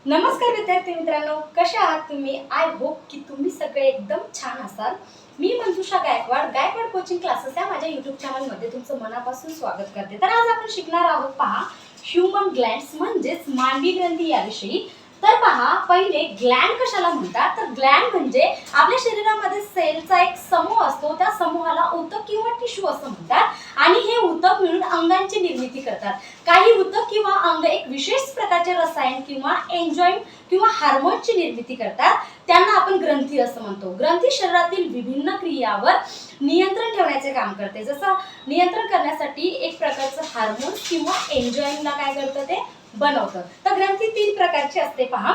नमस्कार विद्यार्थी मित्रांनो, कशा आहात तुम्ही? आय होप की तुम्ही सगळे एकदम छान असाल. मी मंजुषा गायकवाड कोचिंग क्लासेस या माझ्या युट्यूब चॅनलमध्ये तुमचं मनापासून स्वागत करते. तर आज आपण शिकणार आहोत पहा ह्यूमन ग्लँड्स म्हणजेच मानवी ग्रंथी याविषयी. तर पहा, पहिले ग्लँड कशाला म्हणतात? तर ग्लँड म्हणजे आपल्या शरीरामध्ये सेलचा एक समूह असतो, त्या समूहाला ऊतक किंवा टिश्यू असं म्हणतात. आणि हे ऊतक मिळून अंगांची निर्मिती करतात. काही ऊतक किंवा अंग एक विशेष प्रकारचे रसायन किंवा एन्झाईम किंवा हार्मोनची निर्मिती करतात, त्यांना आपण ग्रंथी असं म्हणतो. ग्रंथी शरीरातील विभिन्न क्रियावर नियंत्रण ठेवण्याचे काम करते. जसं नियंत्रण करण्यासाठी एक प्रकारचं हार्मोन किंवा एन्झाईमला काय करतं ते बनवतं. तर ग्रंथी तीन प्रकारची असते पहा.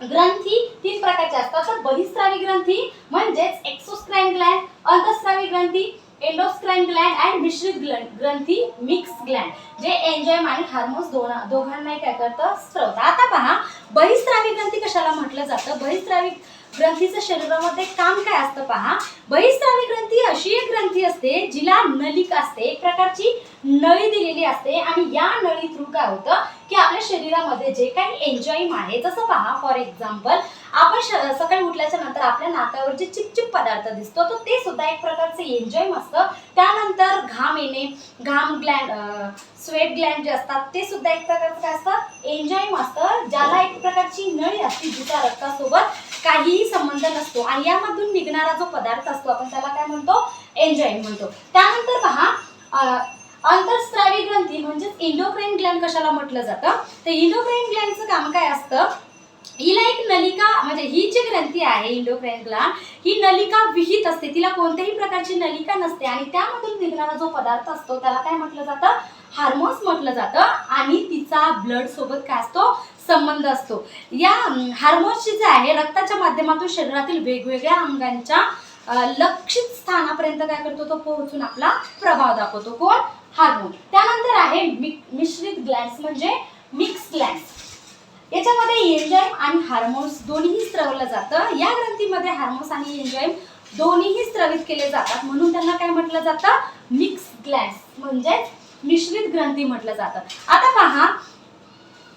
ग्रंथी तीन प्रकारचे असतात. तर बहिस्रावी ग्रंथी म्हणजेच एक्सोक्राइन ग्लँड, अंतःस्रावी ग्रंथी एंडोक्राइन ग्लँड आणि मिश्रित ग्रंथी मिक्स ग्लँड, जे एन्झाईम आणि हार्मोन्स दोघांनाही काय करतं स्त्रवतं. आता पहा, बहिस्रावी ग्रंथी कशाला म्हटलं जातं? बहिस्रावी ग्रंथीचं शरीरामध्ये काम काय असतं पहा. बहिस्रावी ग्रंथी अशी एक ग्रंथी असते जिला नलिका असते, एक प्रकारची नळी दिलेली असते. आणि या नळी थ्रू काय होतं की आपल्या शरीरामध्ये जे काही एन्झाईम आहे, जसं पहा फॉर एक्झाम्पल आपण सकाळी उठल्याच्या नंतर आपल्या नाकावर जे चिपचिप पदार्थ दिसतो, तर ते सुद्धा एक प्रकारचे एन्झाईम असतं. त्यानंतर घाम येणे, घाम ग्लँड, स्वेट ग्लँड जे असतात ते सुद्धा एक प्रकारचं काय असतं एन्झाईम असतं, ज्याला एक प्रकारची नळी असते जिचा रक्तासोबत काहीही संबंध नसतो. आणि यामधून निघणारा जो पदार्थ असतो आपण त्याला काय म्हणतो? एन्झाईम म्हणतो. त्यानंतर पहा, अंतःस्रावी ग्रंथी म्हणजे इंडोक्राइन ग्लँड कशाला म्हटलं जातं? तर इंडोक्राइन ग्लँडचं काम काय असतं? हिला एक नलिका, म्हणजे ही जी ग्रंथी आहे इंडोक्राइन ग्लँड, ही नलिका विहित असते, तिला कोणत्याही प्रकारची नलिका नसते. आणि त्यामधून निघणारा जो पदार्थ असतो त्याला काय म्हटलं जातं? हार्मोन्स म्हटलं जातं. आणि तिचा ब्लड सोबत काय असतो? संबंध असतो. या हार्मोन्सची जे आहे रक्ताच्या माध्यमातून शरीरातील वेगवेगळ्या अंगांच्या लक्षित स्थानापर्यंत काय करतो? तो पोहोचून आपला प्रभाव दाखवतो. कोण? हार्मोन. त्यानंतर आहे मिश्रित ग्लँड्स म्हणजे मिक्स ग्लँड्स. याच्यामध्ये एन्झाईम आणि हार्मोन्स दोन्हीही स्त्रवलं जातं. या ग्रंथीमध्ये हार्मोन्स आणि एन्झाईम दोन्हीही स्त्रवित केले जातात, म्हणून त्यांना काय म्हटलं जातं? मिक्स ग्लँड्स म्हणजे मिश्रित ग्रंथी म्हटलं जातं. आता पहा,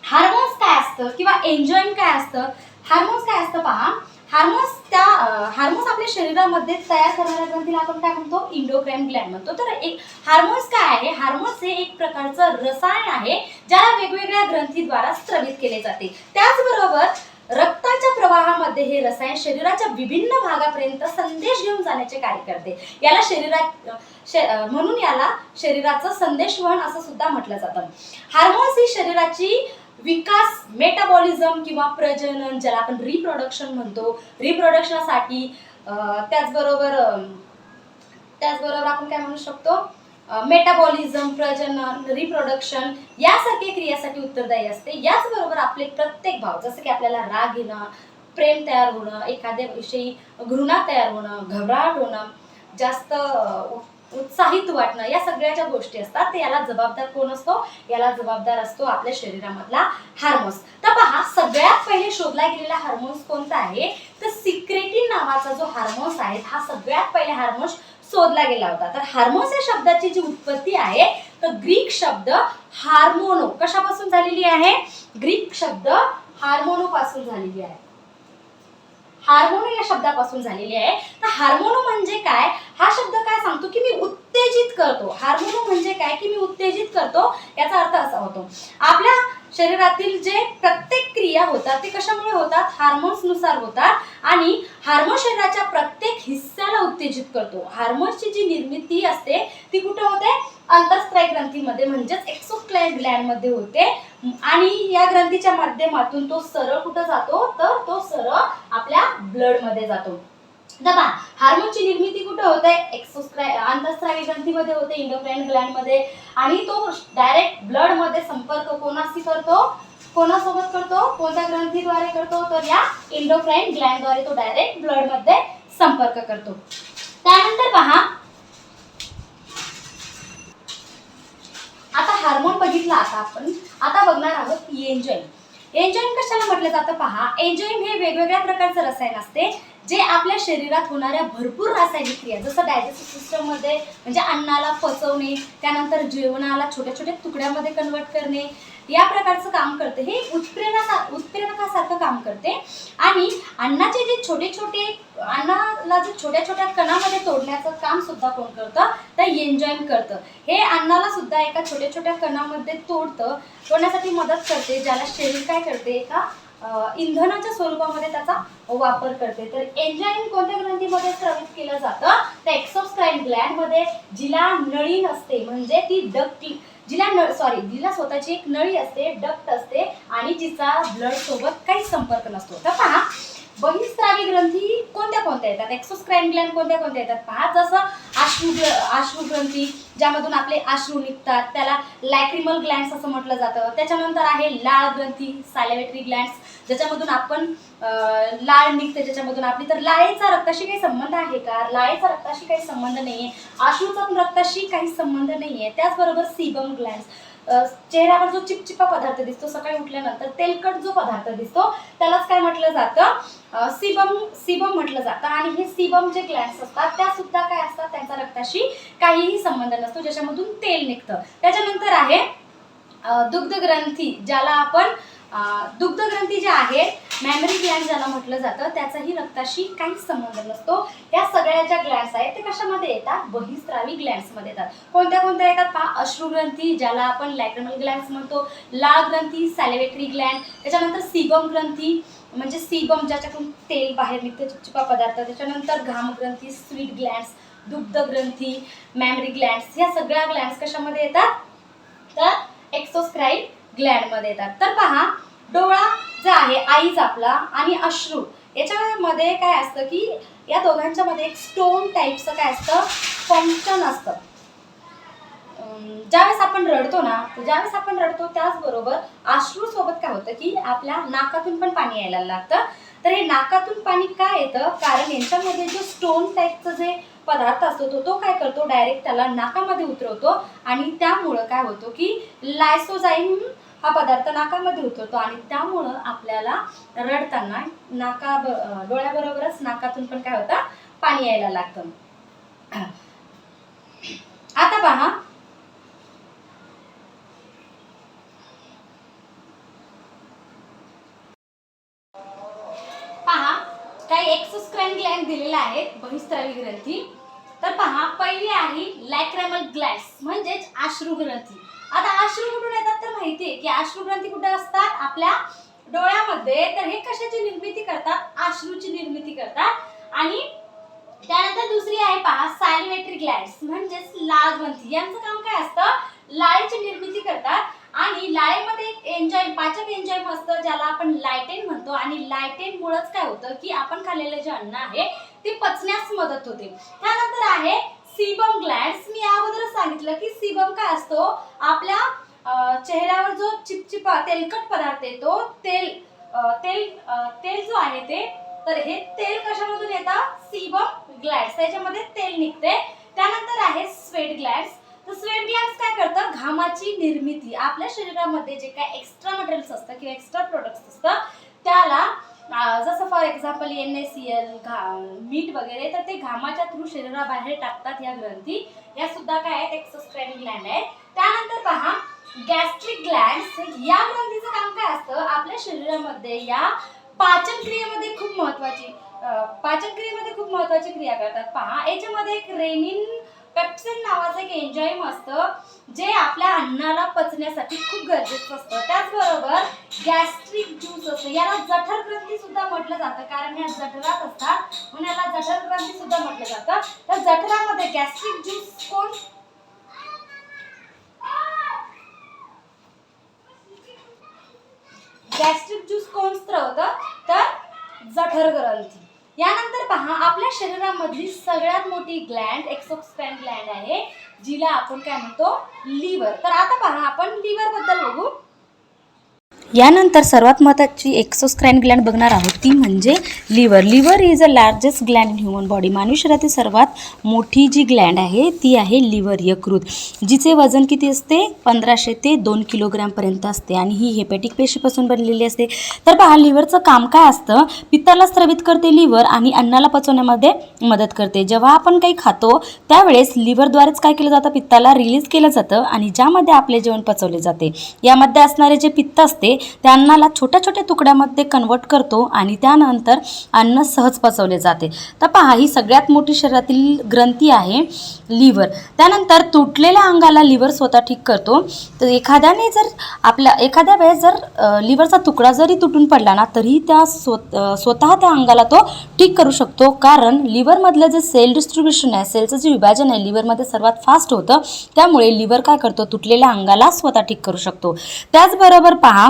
हार्मोन्स काय असतं किंवा एन्झाईम काय असतं? हार्मोन्स काय असतं पहा. हार्मोन्स आपल्या शरीरामध्ये तयार करणाऱ्या ग्रंथीला आपण काय म्हणतो? इंडोक्राइन ग्लँड म्हणतो. तर एक हार्मोन्स काय आहे? हार्मोन्स हे एक प्रकारचं रसायन आहे ज्याला वेगवेगळ्या ग्रंथीद्वारा स्त्रवित केले जाते. त्याचबरोबर रक्ताच्या प्रवाहामध्ये हे रसायन शरीराच्या विभिन्न भागापर्यंत संदेश घेऊन जाण्याचे कार्य करते. म्हणून याला शरीराचं संदेशवहन असं सुद्धा म्हटलं जातं. हार्मोन्स ही शरीराची विकास, मेटाबॉलिझम किंवा प्रजनन, ज्याला आपण रिप्रोडक्शन म्हणतो, रिप्रोडक्शनसाठी त्याचबरोबर आपण काय म्हणू शकतो? मेटाबॉलिझम, प्रजनन, रिप्रोडक्शन यासारख्या क्रियासाठी उत्तरदायी असते. याचबरोबर आपले प्रत्येक भाव, जसं की आपल्याला राग येणं, प्रेम तयार होणं, एखाद्या विषयी घृणा तयार होणं, घबराट होणं, जास्त उत्साहित वाटणं, या सगळ्या ज्या गोष्टी असतात ते याला जबाबदार कोण असतो? याला जबाबदार असतो आपल्या शरीरामधला हार्मोन्स. तर पहा, सगळ्यात पहिले शोधला गेलेला हार्मोन्स कोणता आहे? तर सिक्रेटिन नावाचा जो हार्मोन्स आहे, हा सगळ्यात पहिले हार्मोन्स शोधला गेला होता. तर हार्मोन्स या शब्दाची जी उत्पत्ती आहे, तर ग्रीक शब्द हार्मोनो कशापासून झालेली आहे? ग्रीक शब्द हार्मोनो पासून झालेली आहे. हार्मोनो या शब्दापासून झालेली आहे. तर हार्मोनो म्हणजे काय? हा शब्द काय सांगतो की मी उत्तेजित करतो. हार्मोनो म्हणजे काय? की मी उत्तेजित करतो, याचा अर्थ असा होतो. आपल्या शरीरातील जे प्रत्येक क्रिया होतात ते कशामुळे होतात? हार्मोन्स नुसार होतात. आणि हार्मोन शरीराच्या प्रत्येक हिस्साला उत्तेजित करतो. हार्मोन्सची जी निर्मिती असते ती कुठे होते? अंतःस्रावी ग्रंथीमध्ये म्हणजेच एक्सोक्राइन ग्लँड मध्ये होते. आणि या ग्रंथीच्या माध्यमातून तो सरळ कुठे जातो? तर तो सरळ आपल्या ब्लड मध्ये जातो. बघा, हार्मोनची निर्मिती कुठे होते? अंतःस्रावी ग्रंथीमध्ये होते, इंडोक्राइन ग्लँड मध्ये. आणि तो डायरेक्ट ब्लड मध्ये संपर्क कोणाशी करतो? कोणासोबत करतो? कोणत्या ग्रंथीद्वारे करतो? तर या इंडोक्राइन ग्लँडद्वारे तो डायरेक्ट ब्लड मध्ये संपर्क करतो. त्यानंतर पहा, आता हार्मोन बघितला. आता बघणार आहोत एन्झाईम. एन्झाईम कशाला म्हटलं जातं पहा. एन्झाईम हे वेगवेगळ्या प्रकारचं रसायन असते जे आपल्या शरीरात होणाऱ्या भरपूर रासायनिक क्रिया, जसं डायजेस्टिव्ह सिस्टम मध्ये म्हणजे अन्नाला पचवणे, त्यानंतर जेवणाला छोट्या छोट्या तुकड्यामध्ये कन्वर्ट करणे, या प्रकारचं काम करते. हे उत्प्रेरकासाठी सारखं काम करते आणि अन्नाचे जे छोटे छोटे अन्नाला जे छोट्या छोट्या कणामध्ये तोडण्याचं काम सुद्धा कोण करतं, तर एन्झाईम करतं. हे अन्नाला सुद्धा एका छोट्या छोट्या कणामध्ये तोडण्यासाठी मदत करते, ज्याला शरीर काय करते, एका इंधनाच्या स्वरूपामध्ये त्याचा वापर करते. तर एन्झाईम कोणत्या ग्रंथीमध्ये स्रावित केलं जातं, तर एक्सोक्राइन ग्लँड मध्ये, जिला नळी नसते म्हणजे ती डक्ट, जिला स्वतःची एक नळी असते, डक्ट असते आणि जिचा ब्लड सोबत काही संपर्क नसतो. तर पहा बहिस्रावी ग्रंथी कोणत्या कोणत्या येतात, एक्सोक्राइन ग्लँड कोणत्या कोणत्या येतात पहा. जसं अश्रू ग्रंथी, ज्यामधून आपले अश्रू निघतात, त्याला लॅक्रिमल ग्लँड्स असं म्हटलं जातं. त्याच्यानंतर आहे लाळ ग्रंथी, सॅलिव्हेटरी ग्लँड्स, ज्याच्यामधून आपण लाळ निघते, ज्याच्यामधून आपली. तर लाळेचा रक्ताशी काही संबंध आहे का, लाळेचा रक्ताशी काही संबंध नाहीये, अश्रूचा पण रक्ताशी काही संबंध नाहीये. त्याचबरोबर सीबम ग्लँड्स, चेहऱ्यावर जो चिपचिपा पदार्थ दिसतो सकाळी उठल्यानंतर, तेलकट जो पदार्थ दिसतो त्यालाच काय म्हटलं जातं, सीबम म्हटलं जातं. आणि हे सीबम जे ग्लँड्स असतात त्या सुद्धा काय असतात, त्यांचा रक्ताशी काहीही संबंध नसतो, ज्याच्यामधून तेल निघतं. त्याच्यानंतर आहे दुग्ध ग्रंथी, ज्याला आपण दुग्ध ग्रंथी जे आहे, मॅमरी ग्लँड ज्याला म्हटलं जातं, त्याचाही रक्ताशी काहीच संबंध नसतो. या सगळ्या ज्या ग्लँड्स आहेत ते कशामध्ये येतात, बहिस्रावी ग्लँड्स मध्ये येतात. कोणत्या कोणत्या येतात पहा, अश्रू ग्रंथी, ज्याला आपण लॅक्रिमल ग्लँड्स म्हणतो, लाळ ग्रंथी, सॅलिव्हेटरी ग्लँड, त्याच्यानंतर सीबम ग्रंथी म्हणजे सीबम, ज्याच्यातून तेल बाहेर निघते, चिपचिपा पदार्थ. त्याच्यानंतर घाम ग्रंथी, स्वीट ग्लँड्स, दुग्ध ग्रंथी, मॅमरी ग्लँड्स, या सगळ्या ग्लँड्स कशामध्ये येतात, तर एक्सोक्राइन ग्लँड मध्ये येतात. तर पहा डोळा जो आहे आईज आपला आणि अश्रू, याच्यामध्ये काय असतं की या दोघांच्या मध्ये एक स्टोन टाईपचं काय असतं, फंक्शन असतं. ज्यावेळेस आपण रडतो ना, त्याचबरोबर अश्रू सोबत काय होतं की आपल्या नाकातून पण पाणी यायला लागतं. तर हे नाकातून पाणी का येतं, कारण यांच्यामध्ये जो स्टोन टाईपचं जे पदार्थ असतो तो काय करतो, डायरेक्ट त्याला नाकामध्ये उतरवतो आणि त्यामुळं काय होतं की लायसोझाईम हा पदार्थ नाकामध्ये उतरतो आणि त्यामुळं आपल्याला रडताना डोळ्याबरोबरच नाकातून पण काय होतं, पाणी यायला लागतं. आता पहा काही एक्सोक्राइन ग्लँड दिलेले आहेत बहिस्रावी ग्रंथी. तर पहा पहिली आहे लॅक्रिमल ग्लँड्स म्हणजेच अश्रू ग्रंथी. आता अश्रू कुठून येतात तर माहिती आहे की अश्रू ग्रंथी कुठे असतात, आपल्या डोळ्यामध्ये. तर हे कशाची निर्मिती करतात, अश्रूची निर्मिती करतात. आणि त्यानंतर दुसरी आहे पहा सॅलिव्हेटरी ग्लँड्स म्हणजेच लाळ ग्रंथी. यांचं काम काय असतं, लाळेची निर्मिती करतात. आणि लाळेमध्ये एक एन्झाईम, पाचक एन्झाईम असतं, ज्याला आपण लायटेन म्हणतो. आणि लायटेन मुळेच काय होतं की आपण खाल्लेलं जे अन्न आहे ते पचण्यास मदत होते. त्यानंतर आहे सीबम ग्लँड्स. मी अगोदरच सांगितलं की सीबम काय असतो, आपल्या चेहऱ्यावर जो चिपचिपा तेलकट पदार्थ येतो, तेल जो आहे ते, तर हे तेल कशामधून येतं, सीबम ग्लँड्स, त्याच्यामध्ये तेल निघते. त्यानंतर आहे स्वेट ग्लँड्स. तर स्वेट ग्लँड्स काय करतात, घामाची निर्मिती, आपल्या शरीरामध्ये जे काय एक्स्ट्रा मटेरियल्स असतं किंवा एक्स्ट्रा प्रोडक्ट्स असतं त्याला, जसं फॉर एक्झाम्पल NaCl, मीठ वगैरे, तर ते घामाच्या थ्रू शरीराबाहेर टाकतात या ग्रंथी. या सुद्धा काय आहेत, एक्सोक्राइन ग्लँड आहेत. त्यानंतर पहा गॅस्ट्रिक ग्लँड्स. या ग्रंथीचं काम काय असतं, आपल्या शरीरामध्ये या पाचन क्रियेमध्ये खूप महत्त्वाची क्रिया करतात. पहा याच्यामध्ये एक रेनिन पेप्सिन नावाचं एक एन्झाईम असतं, जे आपल्या अन्नाला पचण्यासाठी खूप गरजेचं असतं. त्याचबरोबर गॅस्ट्रिक ज्यूस असतं, याला जठर ग्रंथी सुद्धा म्हटलं जातं, कारण ह्या जठरात असतात म्हणून याला जठर ग्रंथी सुद्धा म्हटलं जातं. तर जठरामध्ये गॅस्ट्रिक ज्यूस कोण, स्त्रवतं, तर जठर ग्रंथी. यानंतर पहा आपल्या शरीरामधली सगळ्यात मोठी ग्लँड एक्सोक्राइन ग्लँड आहे, जिला आपण काय म्हणतो, लिव्हर. तर आता पहा आपण लिव्हर बद्दल बघू. यानंतर सर्वात महत्त्वाची एक्सोक्राइन ग्लँड बघणार आहोत, ती म्हणजे liver. Liver is a largest gland in human body. मानवी शरीरातील सर्वात मोठी जी ग्लँड आहे ती आहे लिव्हर, यकृत, जिचे वजन किती असते, 1500 ते 2 किलोग्रॅमपर्यंत असते आणि ही हेपॅटिक पेशीपासून बनलेली असते. तर पहा लिव्हरचं काम काय असतं, पित्ताला स्रावित करते लिव्हर आणि अन्नाला पचवण्यामध्ये मदत करते. जेव्हा आपण काही खातो त्यावेळेस लिव्हरद्वारेच काय केलं जातं, पित्ताला रिलीज केलं जातं आणि ज्यामध्ये आपले जेवण पचवले जाते. यामध्ये असणारे जे पित्त असते त्या अन्नाला छोट्या छोट्या तुकड्यामध्ये कन्वर्ट करतो आणि त्यानंतर अन्न सहज पचवले जाते. तर पहा, ही सगळ्यात मोठी शरीरातील ग्रंथी आहे लिव्हर. त्यानंतर तुटलेल्या अंगाला लिव्हर स्वतः ठीक करतो. तर एखाद्या वेळेस जर लिव्हरचा तुकडा जरी तुटून पडला ना तरी त्या स्वतः त्या अंगाला तो ठीक करू शकतो, कारण लिव्हरमधलं जे सेल डिस्ट्रीब्युशन आहे, सेलचं जे विभाजन आहे लिव्हरमध्ये सर्वात फास्ट होतं. त्यामुळे लिव्हर काय करतो, तुटलेल्या अंगाला स्वतः ठीक करू शकतो. त्याचबरोबर पहा,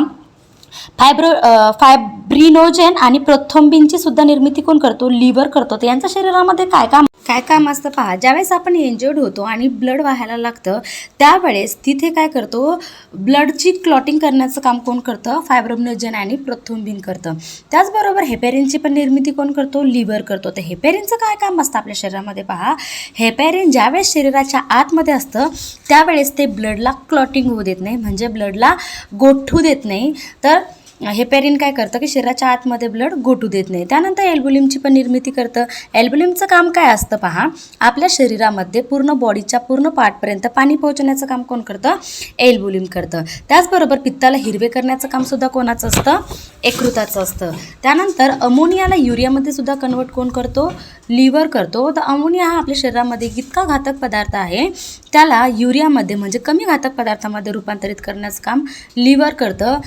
फायब्रिनोजेन आणि प्रोथ्रोम्बिनची सुद्धा निर्मिती कोण करतो, लिव्हर करतो. तर यांच्या शरीरामध्ये काय काम असतं पहा. ज्यावेळेस आपण इंजर्ड होतो आणि ब्लड वाहायला लागतं त्यावेळेस तिथे काय करतो, ब्लडची क्लॉटिंग करण्याचं काम कोण करतं, फायब्रिनोजेन आणि प्रोथ्रोम्बिन करतं. त्याचबरोबर हेपॅरिनची पण निर्मिती कोण करतो, लिव्हर करतो. तर हेपॅरिनचं काय काम असतं आपल्या शरीरामध्ये पहा. हेपॅरिन ज्यावेळेस शरीराच्या आतमध्ये असतं त्यावेळेस ते ब्लडला क्लॉटिंग होऊ देत नाही, म्हणजे ब्लडला गोठू देत नाही. तर हेपॅरिन काय करतं की शरीराच्या आतमध्ये ब्लड गोठू देत नाही. त्यानंतर एल्ब्युमिनची पण निर्मिती करतं. एल्ब्युमिनचं काम काय असतं पहा, आपल्या शरीरामध्ये पूर्ण बॉडीच्या पूर्ण पार्टपर्यंत पाणी पोहोचवण्याचं काम कोण करतं, एल्ब्युमिन करतं. त्याचबरोबर पित्ताला हिरवे करण्याचं काम सुद्धा कोणाचं असतं, यकृताचं असतं. त्यानंतर अमोनियाला युरियामध्ये सुद्धा कन्वर्ट कोण करतो, लिव्हर करतो. तर अमोनिया हा आपल्या शरीरामध्ये इतका घातक पदार्थ आहे, त्याला युरियामध्ये म्हणजे कमी घातक पदार्थामध्ये रूपांतरित करण्याचं काम लिव्हर करतं.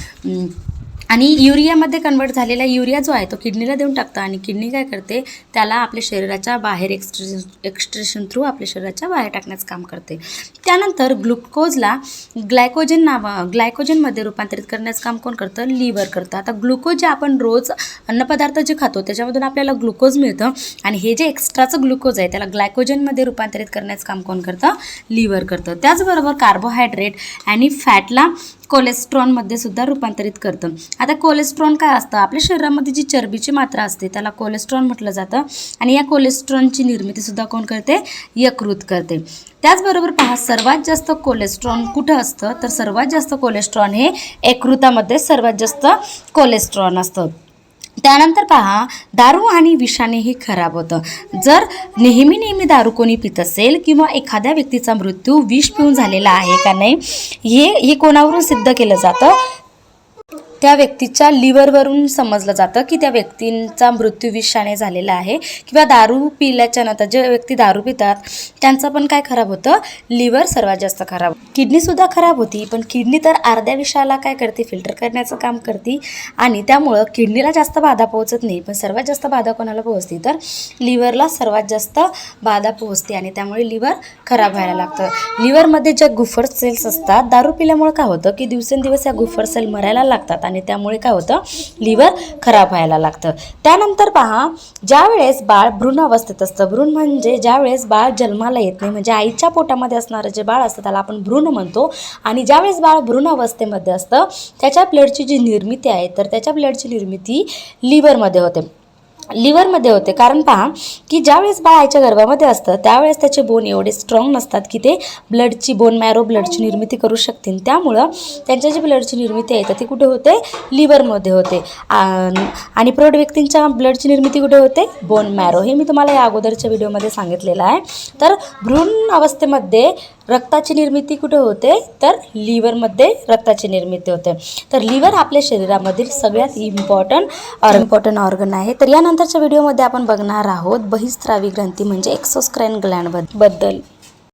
आणि युरियामध्ये कन्वर्ट झालेला युरिया जो आहे तो किडनीला देऊन टाकतं आणि किडनी काय करते, त्याला आपल्या शरीराच्या बाहेर एक्सट्रेशन थ्रू आपल्या शरीराच्या बाहेर टाकण्याचं काम करते. त्यानंतर ग्लुकोजला ग्लायकोजनमध्ये रूपांतरित करण्याचं काम कोण करतं, लिव्हर करतं. आता ग्लुकोज जे आपण रोज अन्नपदार्थ जे खातो त्याच्यामधून आपल्याला ग्लुकोज मिळतं आणि हे जे एक्स्ट्राचं ग्लुकोज आहे त्याला ग्लायकोजनमध्ये रूपांतरित करण्याचं काम कोण करतं, लिव्हर करतं. त्याचबरोबर कार्बोहायड्रेट आणि फॅटला कोलेस्ट्रॉलमध्ये सुद्धा रूपांतरित करतं. आता कोलेस्ट्रॉल काय असतं, आपल्या शरीरामध्ये जी चरबीची मात्रा असते त्याला कोलेस्ट्रॉल म्हटलं जातं आणि या कोलेस्ट्रॉलची निर्मितीसुद्धा कोण करते, यकृत करते. त्याचबरोबर पहा, सर्वात जास्त कोलेस्ट्रॉल कुठं असतं, तर सर्वात जास्त कोलेस्ट्रॉल हे यकृतामध्ये सर्वात जास्त कोलेस्ट्रॉल असतं. त्यानंतर पहा, दारू आणि विषानेही खराब होतं. जर नेहमी दारू कोणी पित असेल किंवा एखाद्या व्यक्तीचा मृत्यू विष पिऊन झालेला आहे का नाही हे कोणावरून सिद्ध केलं जातं, त्या व्यक्तीच्या लिव्हरवरून समजलं जातं की त्या व्यक्तींचा मृत्यू विषाने झालेला आहे. किंवा दारू पिल्याच्या नंतर जे व्यक्ती दारू पितात त्यांचं पण काय खराब होतं, लिव्हर सर्वात जास्त खराब. किडनीसुद्धा खराब होती, पण किडनी तर अर्ध्या विषाला काय करते, फिल्टर करण्याचं काम करते आणि त्यामुळं किडनीला जास्त बाधा पोहोचत नाही. पण सर्वात जास्त बाधा कोणाला पोहोचते, तर लिव्हरला सर्वात जास्त बाधा पोहोचते आणि त्यामुळे लिव्हर खराब व्हायला लागतं. लिव्हरमध्ये ज्या गुफर सेल्स असतात, दारू पिल्यामुळे काय होतं की दिवसेंदिवस या गुफर सेल मरायला लागतात आणि त्यामुळे काय होतं, लिव्हर खराब व्हायला लागतं. त्यानंतर पहा, ज्यावेळेस बाळ भ्रूण अवस्थेत असतं, भ्रूण म्हणजे ज्यावेळेस बाळ जन्माला येत नाही, म्हणजे आईच्या पोटामध्ये असणारं जे बाळ असतं त्याला आपण भ्रूण म्हणतो. आणि ज्यावेळेस बाळ भ्रूण अवस्थेमध्ये असतं त्याच्या ब्लडची जी निर्मिती आहे तर त्याच्या ब्लडची निर्मिती लिव्हरमध्ये होते. कारण पहा की ज्यावेळेस बाळ आईच्या गर्भामध्ये असतं त्यावेळेस त्याचे बोन एवढे स्ट्रॉंग नसतात की ते बोन मॅरो ब्लडची निर्मिती करू शकतील. त्यामुळं त्यांच्या जी ब्लडची निर्मिती आहे तर ती कुठे होते, लिव्हरमध्ये होते. आणि प्रौढ व्यक्तींच्या ब्लडची निर्मिती कुठे होते, बोन मॅरो. हे मी तुम्हाला या अगोदरच्या व्हिडिओमध्ये सांगितलेलं आहे. तर भ्रूण अवस्थेमध्ये रक्ताची निर्मिती कुठे होते, तर लिव्हरमध्ये रक्ताची निर्मिती होते. तर लिव्हर आपल्या शरीरामधील सगळ्यात इम्पॉर्टंट ऑर्गन आहे. तर यानंतरच्या व्हिडिओमध्ये आपण बघणार आहोत बहिस्रावी ग्रंथी म्हणजे एक्सोक्राइन ग्लँड बद्दल.